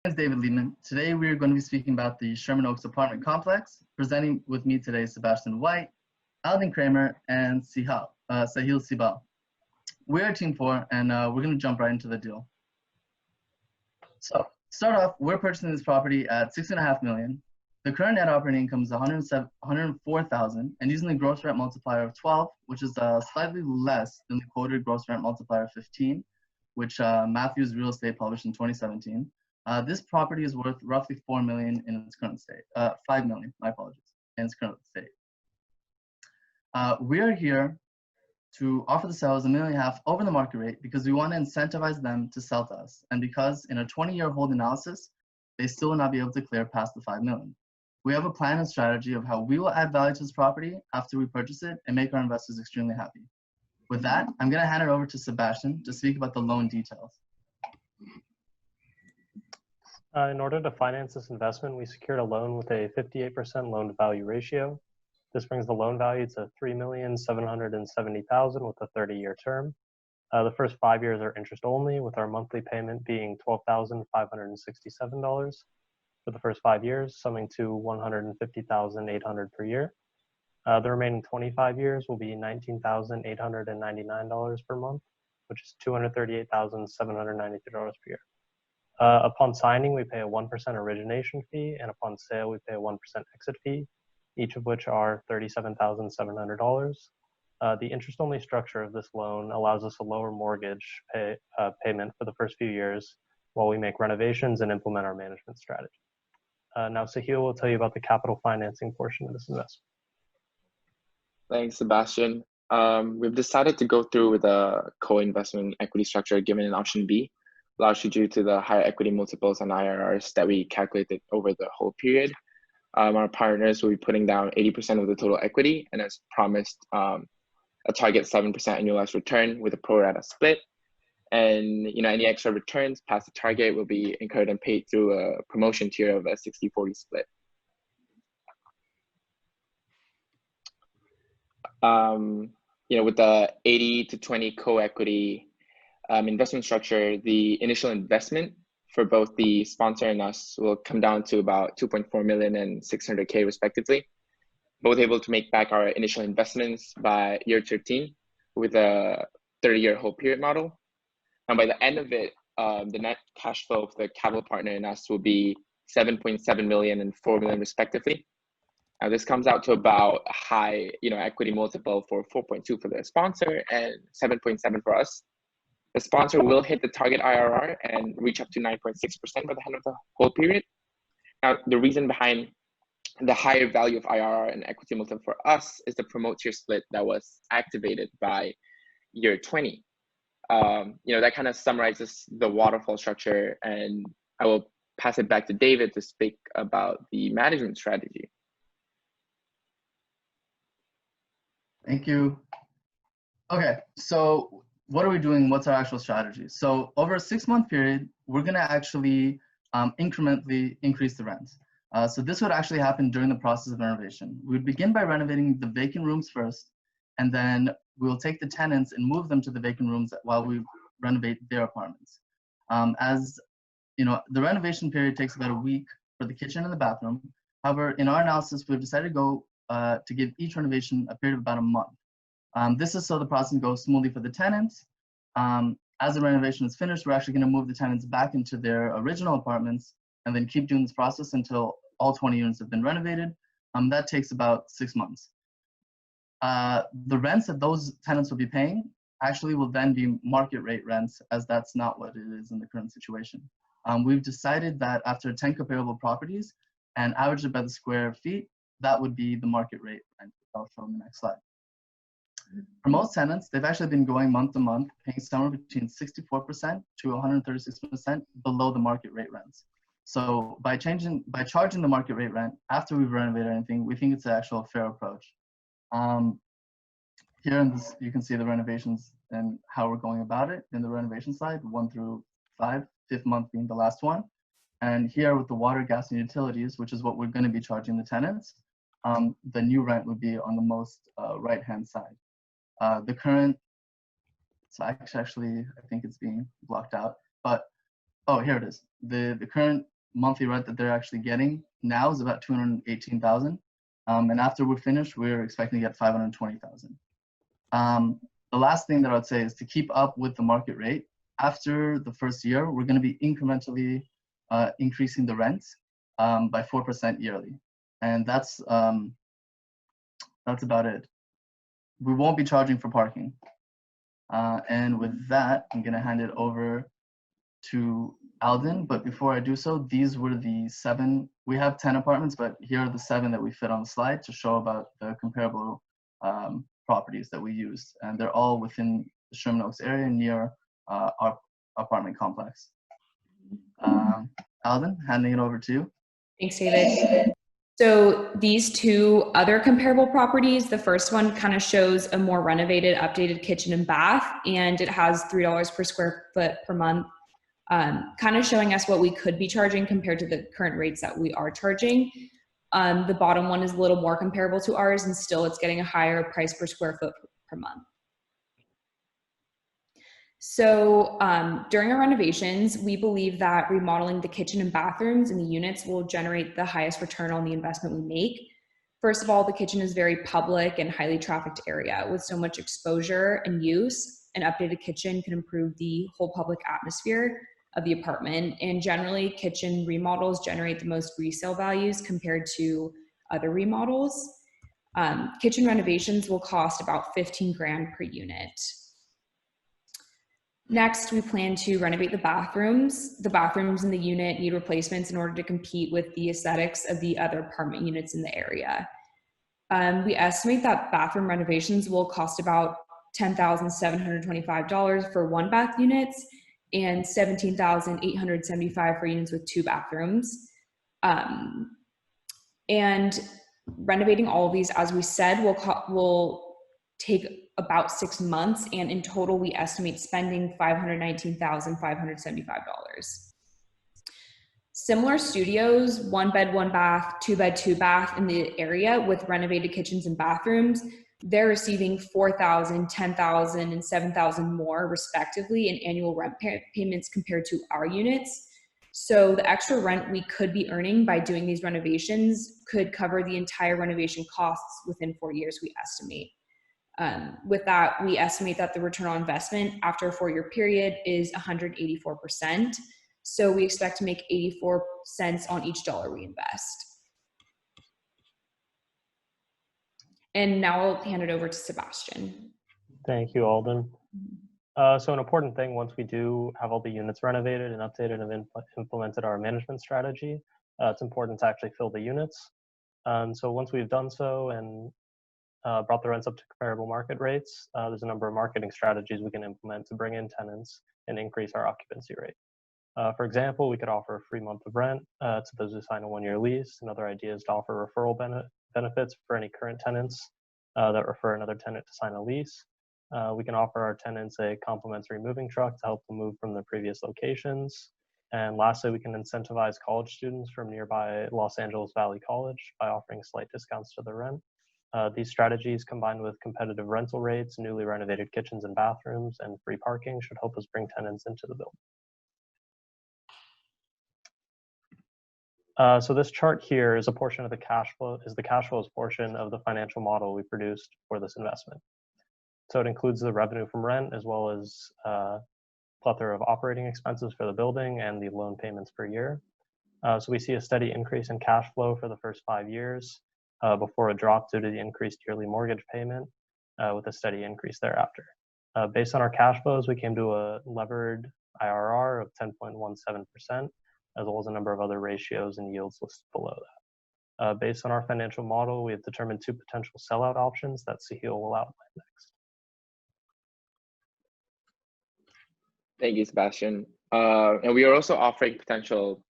Is David Liebman. Today we are going to be speaking about the Sherman Oaks apartment complex. Presenting with me today is Sebastian White, Alden Kramer, and Sahil Sibal. We are Team 4, and we're going to jump right into the deal. So, to start off, we're purchasing this property at $6.5 million. The current net operating income is $104,000, and using the gross rent multiplier of 12, which is slightly less than the quoted gross rent multiplier of 15, which Matthews Real Estate published in 2017. This property is worth roughly $4 million in its current state. $5 million, my apologies, in its current state. We are here to offer the sellers $1.5 million over the market rate because we want to incentivize them to sell to us, and because in a 20-year hold analysis, they still will not be able to clear past the $5 million. We have a plan and strategy of how we will add value to this property after we purchase it and make our investors extremely happy. With that, I'm going to hand it over to Sebastian to speak about the loan details. In order to finance this investment, we secured a loan with a 58% loan-to-value ratio. This brings the loan value to $3,770,000 with a 30-year term. The first 5 years are interest only, with our monthly payment being $12,567 for the first 5 years, summing to $150,800 per year. The remaining 25 years will be $19,899 per month, which is $238,793 per year. Upon signing, we pay a 1% origination fee, and upon sale, we pay a 1% exit fee, each of which are $37,700. The interest-only structure of this loan allows us a lower mortgage payment for the first few years while we make renovations and implement our management strategy. Now, Sahil will tell you about the capital financing portion of this investment. Thanks, Sebastian. We've decided to go through with a co-investment equity structure given an option B, largely due to the higher equity multiples and IRRs that we calculated over the whole period. Our partners will be putting down 80% of the total equity, and as promised, a target 7% annualized return with a pro rata split. And any extra returns past the target will be incurred and paid through a promotion tier of a 60-40 split. With the 80-20 co-equity investment structure, the initial investment for both the sponsor and us will come down to about $2.4 million and $600K respectively, both able to make back our initial investments by year 13 with a 30-year hold period model. And by the end of it, the net cash flow of the capital partner and us will be $7.7 million and $4 million respectively. This comes out to about a high equity multiple for 4.2 for the sponsor and 7.7 for us. The sponsor will hit the target IRR and reach up to 9.6% by the end of the whole period. Now, the reason behind the higher value of IRR and equity multiple for us is the promote tier split that was activated by year 20. That kind of summarizes the waterfall structure, and I will pass it back to David to speak about the management strategy. Thank you. Okay, so what are we doing? What's our actual strategy? So over a 6-month period, we're going to actually incrementally increase the rents. So this would actually happen during the process of renovation. We would begin by renovating the vacant rooms first, and then we'll take the tenants and move them to the vacant rooms while we renovate their apartments. As the renovation period takes about a week for the kitchen and the bathroom. However, in our analysis, we've decided to go to give each renovation a period of about a month. This is so the process goes smoothly for the tenants. As the renovation is finished, we're actually going to move the tenants back into their original apartments and then keep doing this process until all 20 units have been renovated. That takes about 6 months. The rents that those tenants will be paying actually will then be market rate rents, as that's not what it is in the current situation. We've decided that after 10 comparable properties and averaged it by the square feet, that would be the market rate rent. I'll show in the next slide. For most tenants, they've actually been going month to month, paying somewhere between 64% to 136% below the market rate rents. So by charging the market rate rent after we've renovated anything, we think it's an actual fair approach. Here in this, you can see the renovations and how we're going about it in the renovation slide, 1 through 5, 5th month being the last one. And here with the water, gas, and utilities, which is what we're going to be charging the tenants, the new rent would be on the most right-hand side. The current, so actually, I think it's being blocked out, but, oh, here it is. The current monthly rent that they're actually getting now is about 218,000. And after we're finished, we're expecting to get 520,000. The last thing that I would say is to keep up with the market rate. After the first year, we're going to be incrementally increasing the rent by 4% yearly. And that's about it. We won't be charging for parking. And with that, I'm going to hand it over to Alden. But before I do so, these were the 7. We have 10 apartments, but here are the 7 that we fit on the slide to show about the comparable properties that we used. And they're all within the Sherman Oaks area near our apartment complex. Alden, handing it over to you. Thanks, David. So these 2 other comparable properties, the first one kind of shows a more renovated, updated kitchen and bath, and it has $3 per square foot per month, kind of showing us what we could be charging compared to the current rates that we are charging. The bottom one is a little more comparable to ours, and still it's getting a higher price per square foot per month. So during our renovations, we believe that remodeling the kitchen and bathrooms and the units will generate the highest return on the investment we make. First of all, the kitchen is very public and highly trafficked area with so much exposure and use. An updated kitchen can improve the whole public atmosphere of the apartment. And generally, kitchen remodels generate the most resale values compared to other remodels. Kitchen renovations will cost about 15 grand per unit. Next, we plan to renovate the bathrooms. The bathrooms in the unit need replacements in order to compete with the aesthetics of the other apartment units in the area. We estimate that bathroom renovations will cost about $10,725 for 1 bath units and $17,875 for units with 2 bathrooms. And renovating all of these, as we said, will take about 6 months, and in total we estimate spending $519,575. Similar studios, 1 bed, 1 bath, 2 bed, 2 bath in the area with renovated kitchens and bathrooms, they're receiving $4,000, $10,000, and $7,000 more respectively in annual rent payments compared to our units. So the extra rent we could be earning by doing these renovations could cover the entire renovation costs within 4 years, we estimate. With that, we estimate that the return on investment after a 4-year period is 184%. So we expect to make 84 cents on each dollar we invest. And now I'll hand it over to Sebastian. Thank you, Alden. So an important thing, once we do have all the units renovated and updated and implemented our management strategy, it's important to actually fill the units. So once we've done so and brought the rents up to comparable market rates, there's a number of marketing strategies we can implement to bring in tenants and increase our occupancy rate. For example, we could offer a free month of rent to those who sign a 1-year lease. Another idea is to offer referral benefits for any current tenants that refer another tenant to sign a lease. We can offer our tenants a complimentary moving truck to help them move from their previous locations. And lastly, we can incentivize college students from nearby Los Angeles Valley College by offering slight discounts to their rent. These strategies, combined with competitive rental rates, newly renovated kitchens and bathrooms, and free parking, should help us bring tenants into the building. So this chart here is a portion of the cash flow, is the cash flows portion of the financial model we produced for this investment. So it includes the revenue from rent as well as plethora of operating expenses for the building and the loan payments per year. So we see a steady increase in cash flow for the first 5 years before a drop due to the increased yearly mortgage payment with a steady increase thereafter. Based on our cash flows, we came to a levered IRR of 10.17%, as well as a number of other ratios and yields listed below that. Based on our financial model, we have determined 2 potential sellout options that Sahil will outline next. Thank you, Sebastian. And we are also offering potential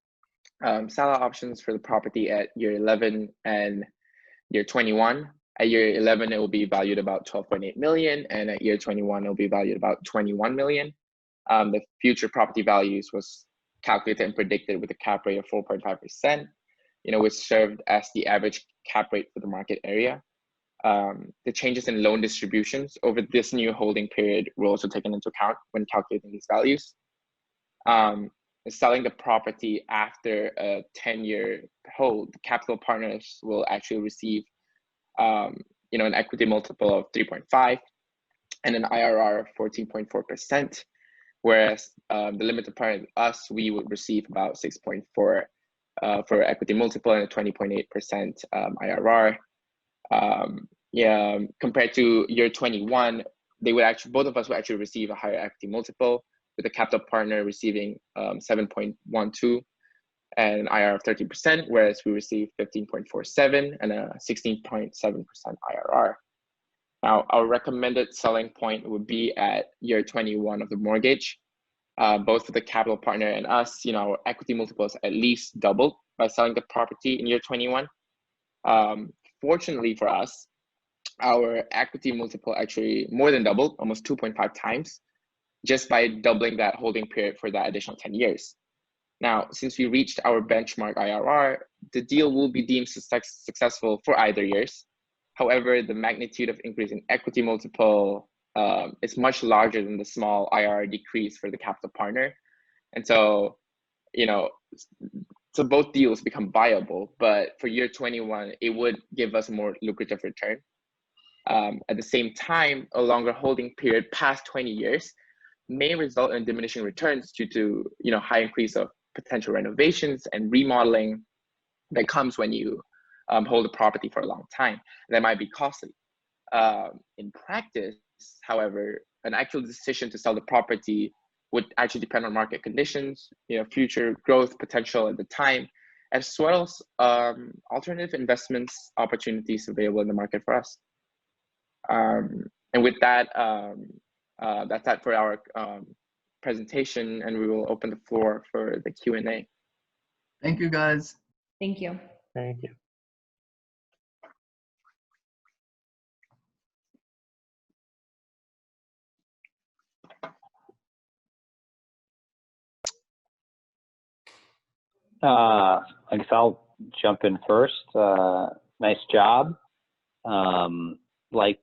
sellout options for the property at year 11 and year 21. At year 11, it will be valued about 12.8 million, and at year 21, it will be valued about 21 million. The future property values was calculated and predicted with a cap rate of 4.5%, which served as the average cap rate for the market area. The changes in loan distributions over this new holding period were also taken into account when calculating these values. selling the property after a 10-year hold, capital partners will actually receive an equity multiple of 3.5 and an IRR of 14.4%, whereas the limited partner, us, we would receive about 6.4 for equity multiple and a 20.8% IRR. Compared to year 21, both of us would actually receive a higher equity multiple, with the capital partner receiving 7.12 and an IRR of 13%, whereas we received 15.47 and a 16.7% IRR. Now, our recommended selling point would be at year 21 of the mortgage. Both for the capital partner and us, our equity multiples at least doubled by selling the property in year 21. Fortunately for us, our equity multiple actually more than doubled, almost 2.5 times, just by doubling that holding period for that additional 10 years. Now, since we reached our benchmark IRR, the deal will be deemed successful for either years. However, the magnitude of increase in equity multiple is much larger than the small IRR decrease for the capital partner. And so, so both deals become viable, but for year 21, it would give us a more lucrative return. At the same time, a longer holding period past 20 years may result in diminishing returns due to high increase of potential renovations and remodeling that comes when you hold a property for a long time. That might be costly. In practice, however, an actual decision to sell the property would actually depend on market conditions, future growth potential at the time, as well as alternative investments opportunities available in the market for us. And with that, that's that for our presentation, and we will open the floor for the Q&A. Thank you, guys. Thank you. Thank you. I guess I'll jump in first. Nice job. Like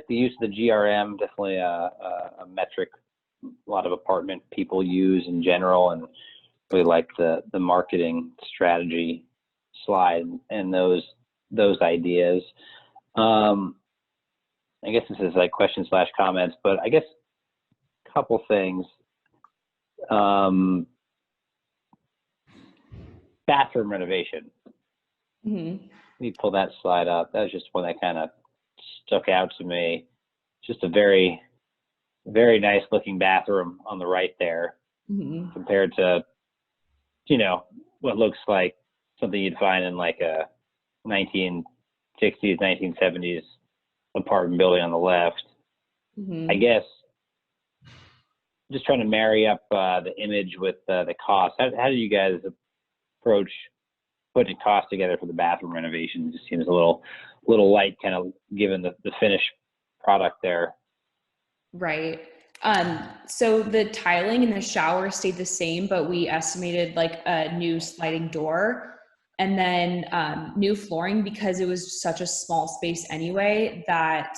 the use of the GRM, definitely a metric a lot of apartment people use in general, and really like the marketing strategy slide and those ideas. I guess this is like questions / comments, but I guess a couple things. Bathroom renovation. Mm-hmm. Let me pull that slide up. That was just one that kind of stuck out to me. Just a very, very nice looking bathroom on the right there, Mm-hmm. compared to, what looks like something you'd find in like a 1960s, 1970s apartment building on the left. Mm-hmm. I guess just trying to marry up the image with the cost. How do you guys approach putting cost together for the bathroom renovation? It just seems a little light, kind of given the finished product there. Right. So the tiling in the shower stayed the same, but we estimated like a new sliding door and then new flooring, because it was such a small space anyway that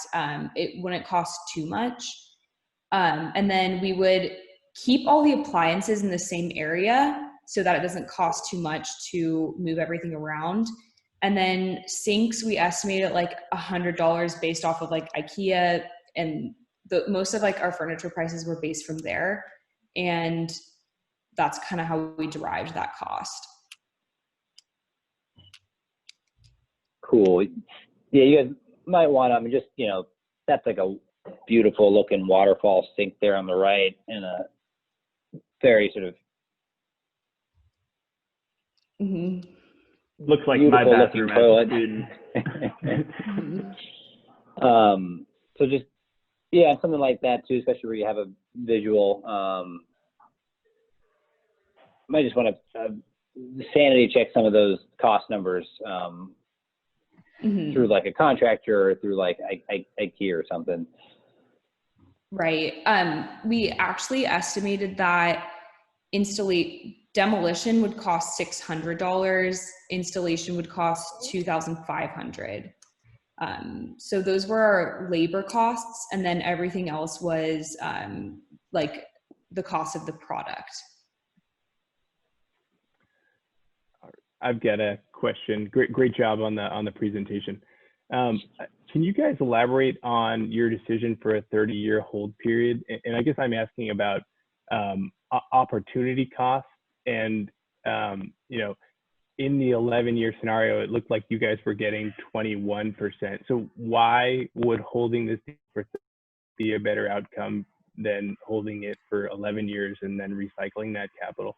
it wouldn't cost too much. And then we would keep all the appliances in the same area so that it doesn't cost too much to move everything around. And then sinks, we estimated like $100 based off of like IKEA, and most of like our furniture prices were based from there. And that's kind of how we derived that cost. Cool. Yeah, you guys might want to, just, that's like a beautiful looking waterfall sink there on the right, and a very sort of Mm-hmm. Looks like my bathroom as a toilet. student. So just, yeah, something like that too, especially where you have a visual. Might just want to sanity check some of those cost numbers Mm-hmm. through like a contractor or through like IKEA or something. Right. We actually estimated that demolition would cost $600. Installation would cost $2,500. So those were our labor costs, and then everything else was like the cost of the product. I've got a question. Great job on the presentation. Can you guys elaborate on your decision for a 30-year hold period? And I guess I'm asking about opportunity costs. And you know, in the 11-year scenario, it looked like you guys were getting 21%. So why would holding this for be a better outcome than holding it for 11 years and then recycling that capital?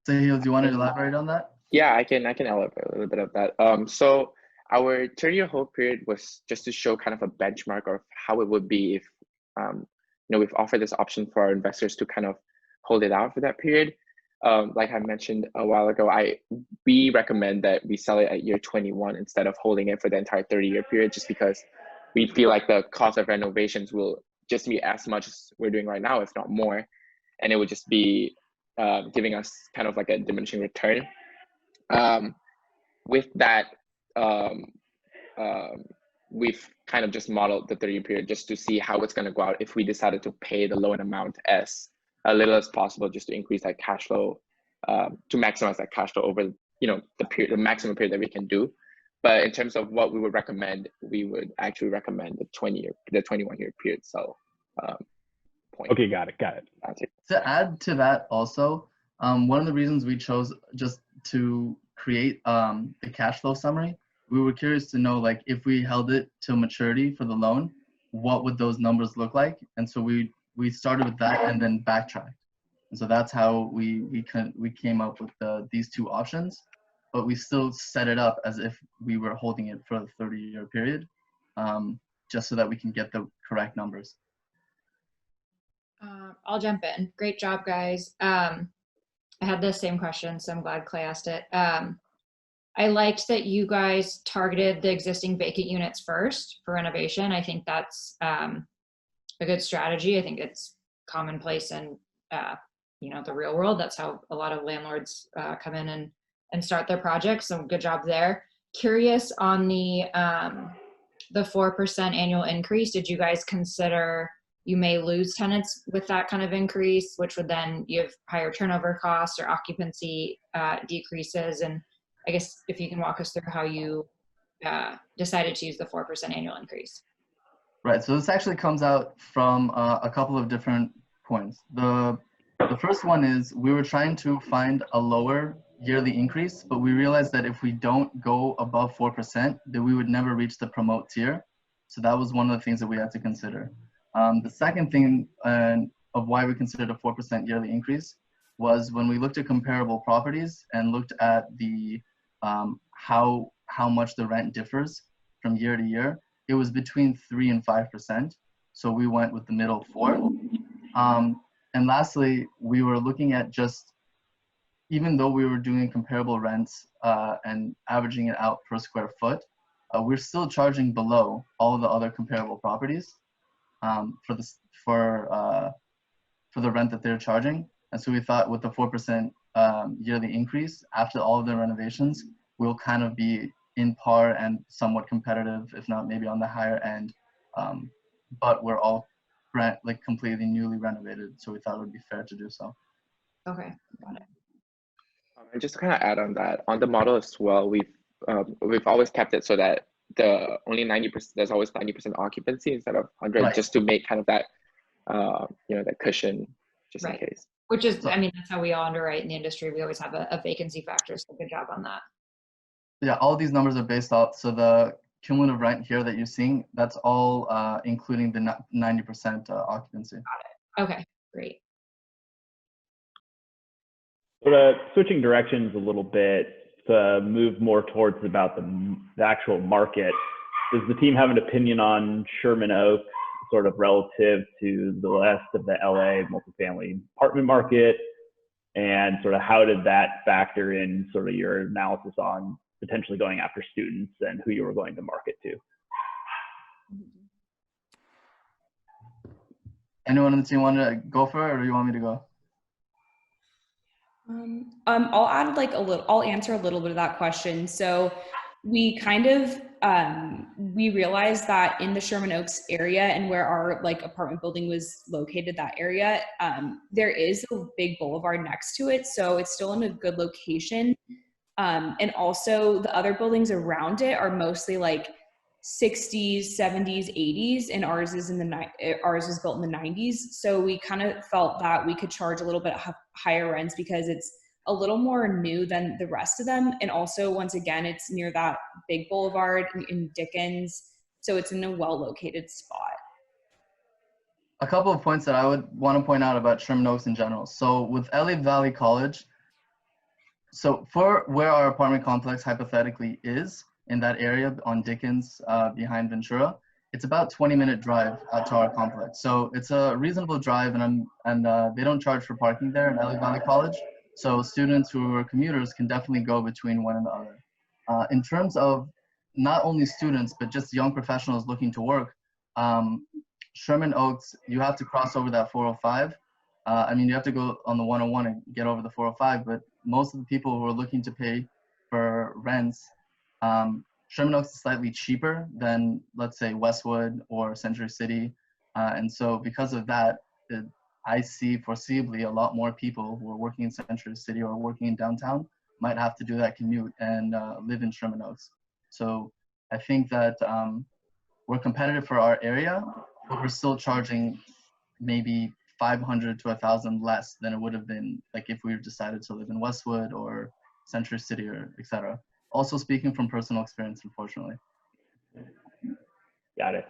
Sahil, do you want to elaborate on that? Yeah, I can elaborate a little bit of that. So our 30-year hold period was just to show kind of a benchmark of how it would be if you know, we've offered this option for our investors to kind of hold it out for that period. Like I mentioned a while ago, we recommend that we sell it at year 21 instead of holding it for the entire 30-year period, just because we feel like the cost of renovations will just be as much as we're doing right now, if not more, and it would just be giving us kind of like a diminishing return. With that, we've kind of just modeled the 30-year period just to see how it's going to go out if we decided to pay the loan amount as little as possible, just to increase that cash flow, to maximize that cash flow over, you know, the maximum period that we can do. But in terms of what we would recommend, we would actually recommend the 21-year period. So, point. Okay, got it. To add to that also, one of the reasons we chose just to create the cash flow summary, we were curious to know, like, if we held it to maturity for the loan, what would those numbers look like? And so we started with that and then backtracked. And so that's how we came up with these two options, but we still set it up as if we were holding it for the 30-year period, just so that we can get the correct numbers. I'll jump in. Great job, guys. I had the same question, so I'm glad Clay asked it. I liked that you guys targeted the existing vacant units first for renovation. I think that's a good strategy. I think it's commonplace in you know, the real world. That's how a lot of landlords come in and start their projects. So good job there. Curious on the 4% annual increase. Did you guys consider you may lose tenants with that kind of increase, which would then give higher turnover costs or occupancy decreases? And I guess if you can walk us through how you decided to use the 4% annual increase. Right, so this actually comes out from a couple of different points. The first one is we were trying to find a lower yearly increase, but we realized that if we don't go above 4%, then we would never reach the promote tier. So that was one of the things that we had to consider. The second thing of why we considered a 4% yearly increase was when we looked at comparable properties and looked at the how much the rent differs from year to year, it was between 3 and 5%. So we went with the middle 4. And lastly, we were looking at just, even though we were doing comparable rents and averaging it out per square foot, we're still charging below all of the other comparable properties for the rent that they're charging. And so we thought with the 4% yearly increase after all of the renovations, we'll kind of be in par and somewhat competitive, if not maybe on the higher end. But we're all like completely newly renovated, so we thought it would be fair to do so. Okay, got it. And just to kind of add on that, on the model as well, we've always kept it so that only 90%, there's always 90% occupancy instead of 100, right, just to make kind of that you know, that cushion just right, in case. Which is, I mean, that's how we all underwrite in the industry. We always have a vacancy factor, so good job on that. Yeah, all of these numbers are based off, so the cumulative rent here that you're seeing, that's all including the 90% occupancy. Got it. Okay, great. So switching directions a little bit to move more towards about the actual market, does the team have an opinion on Sherman Oaks sort of relative to the rest of the LA multifamily apartment market? And sort of how did that factor in sort of your analysis on potentially going after students and who you were going to market to? Anyone on the team want to go for it, or do you want me to go? I'll add like a little, I'll answer a little bit of that question. So we kind of we realized that in the Sherman Oaks area and where our like apartment building was located, that area, there is a big boulevard next to it. So it's still in a good location. And also the other buildings around it are mostly like 60s, 70s, 80s, and ours is built in the 90s. So we kind of felt that we could charge a little bit higher rents because it's a little more new than the rest of them. And also, once again, it's near that big boulevard in Dickens. So it's in a well-located spot. A couple of points that I would want to point out about Sherman Oaks in general. So with LA Valley College, so for where our apartment complex hypothetically is in that area on Dickens behind Ventura, it's about 20-minute drive out to our complex. So it's a reasonable drive, and they don't charge for parking there in LA Valley College. So students who are commuters can definitely go between one and the other. In terms of not only students, but just young professionals looking to work, Sherman Oaks, you have to cross over that 405. I mean, you have to go on the 101 and get over the 405, but most of the people who are looking to pay for rents, Sherman Oaks is slightly cheaper than, let's say, Westwood or Century City. And so because of that, I see foreseeably a lot more people who are working in Century City or working in downtown might have to do that commute and live in Sherman Oaks. So I think that we're competitive for our area, but we're still charging maybe 500 to 1,000 less than it would have been like if we decided to live in Westwood or Century City or et cetera. Also speaking from personal experience, unfortunately. Got it.